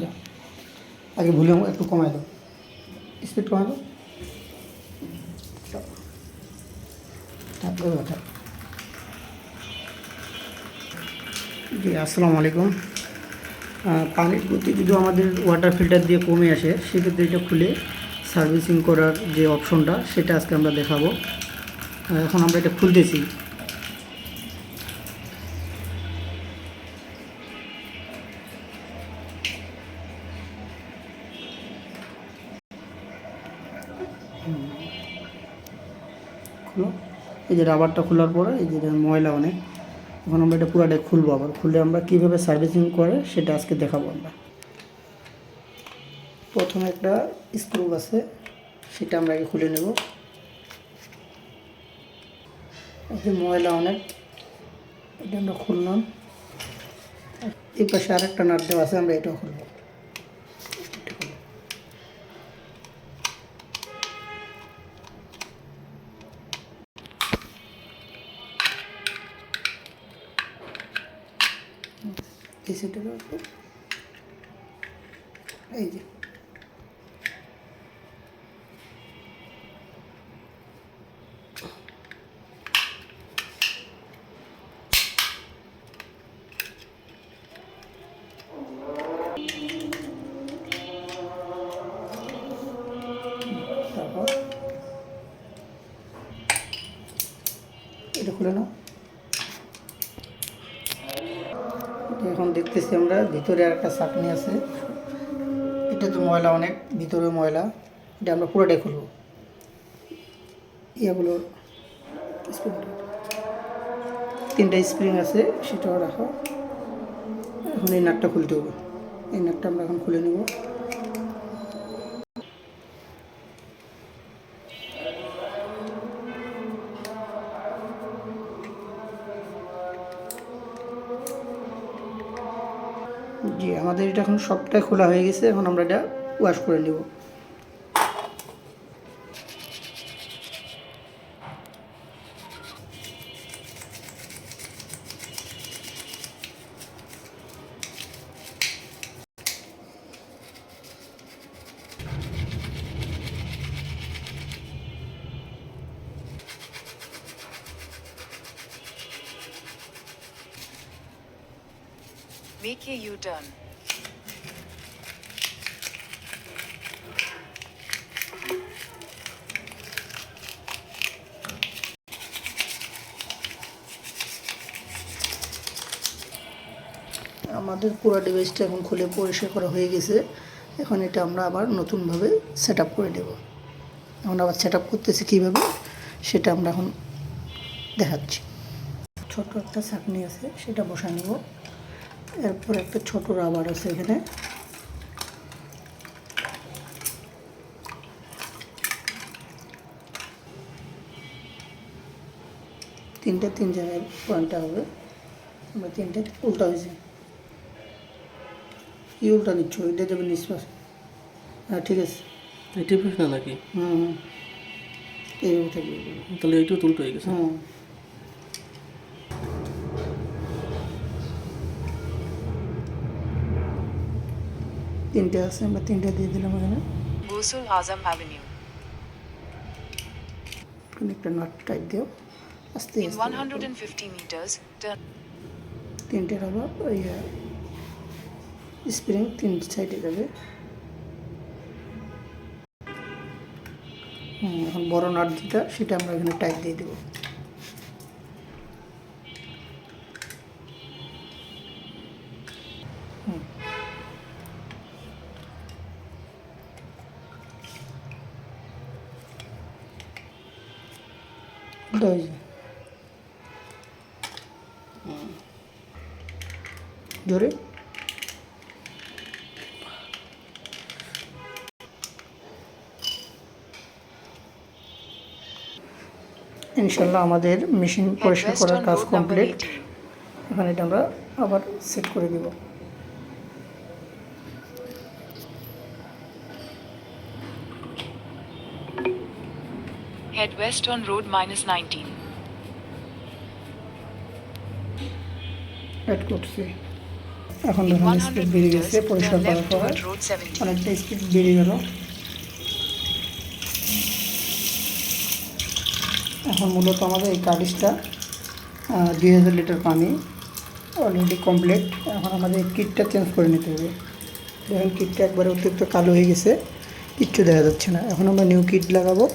যা আগে ভলিউম একটু কমাই দাও, স্পিড কমাই দাও। জি আসসালামু আলাইকুম। পানির গতি যদি আমাদের ওয়াটার ফিল্টার দিয়ে কমে আসে, সেক্ষেত্রে এটা খুলে সার্ভিসিং করার যে অপশনটা সেটা আজকে আমরা দেখাবো। এখন আমরা এটা খুলতেছি। খুলো, এই যে রাবারটা খোলার পরে এই যে ময়লা অনেক। এখন আমরা এটা পুরাটাই খুলবো, আবার খুলে আমরা কীভাবে সার্ভিসিং করে সেটা আজকে দেখাবো আমরা। প্রথমে একটা স্ক্রু আছে, সেটা আমরা আগে খুলে নেব। এই যে ময়লা অনেক, এটা আমরা খুললাম। এই পাশে আরেকটা নাট দেওয়া আছে, আমরা এটাও খুলব। এই সেটা এই যে তারপর এটা খুলে নাও। এখন দেখতেছি আমরা ভিতরে একটা চাটনি আছে, এটা তো ময়লা অনেক, ভিতরে ময়লা। এটা আমরা পুরোটাই খুলব। ইয়াগুলো তিনটা স্প্রিং আছে, সেটাও রাখো। এখন এই নাটটা খুলতে হবে, এই নাটটা আমরা এখন খুলে নেব। জি আমাদের এটা এখন সবটাই খোলা হয়ে গেছে, এখন আমরা এটা ওয়াশ করে নেব। Make a U-turn. আমাদের পুরো ডিভাইসটা এখন খুলে পরিষ্কার করা হয়ে গেছে। এখন এটা আমরা আবার নতুনভাবে সেট আপ করে দেব। এখন আবার সেট আপ করতেছি কীভাবে, সেটা আমরা এখন দেখাচ্ছি। ছোট একটা ছাঁকনি আছে, সেটা বসা নেব। এরপর একটা ছোট রাবার আছে এখানে, তিন জায়গায় পয়েন্টটা হবে। আমরা তিনটে উল্টা হয়েছে, কি উল্টা নিচ্ছ? এটা যাবে নিষ্পাস। হ্যাঁ ঠিক আছে, এটি প্রশ্ন নাকি? এইভাবে থাকবে। তাহলে এইটাও উল্টো হয়ে গেছে। তিনটে আছে, আমরা তিনটে দিয়ে দিলাম এখানে। Ghusul Azam Avenue. একটা নাট টাইপ দিও আস্তে In আস্তে। 150 meters, turn. তিনটে রাবার ওই স্প্রিং তিন সাইডে যাবে। এখন বড় নাট যেটা, সেটা আমরা এখানে টাইট দিয়ে দেবো। জোরে ইনশাল্লাহ আমাদের মেশিন পরিষ্কার করার কাজ কমপ্লিট। এখন এটা আমরা আবার সেট করে দিব। Head west on road -19. Add করছি। এখন In দেখুন 100 স্পিড বেড়ে meters, গেছে পরিষ্কার turn করার left পর toward road 17. অনেকটা স্পিড বেড়ে গেল। এখন মূলত আমাদের এই কার্ডিসটা 2000 লিটার পানি অলরেডি কমপ্লিট। এখন আমাদের কিটটা চেঞ্জ করে নিতে হবে। দেখুন কিটটা একবারে অতিরিক্ত কালো হয়ে গেছে, কিচ্ছু দেখা যাচ্ছে না। এখন আমরা নিউ কিট লাগাবো।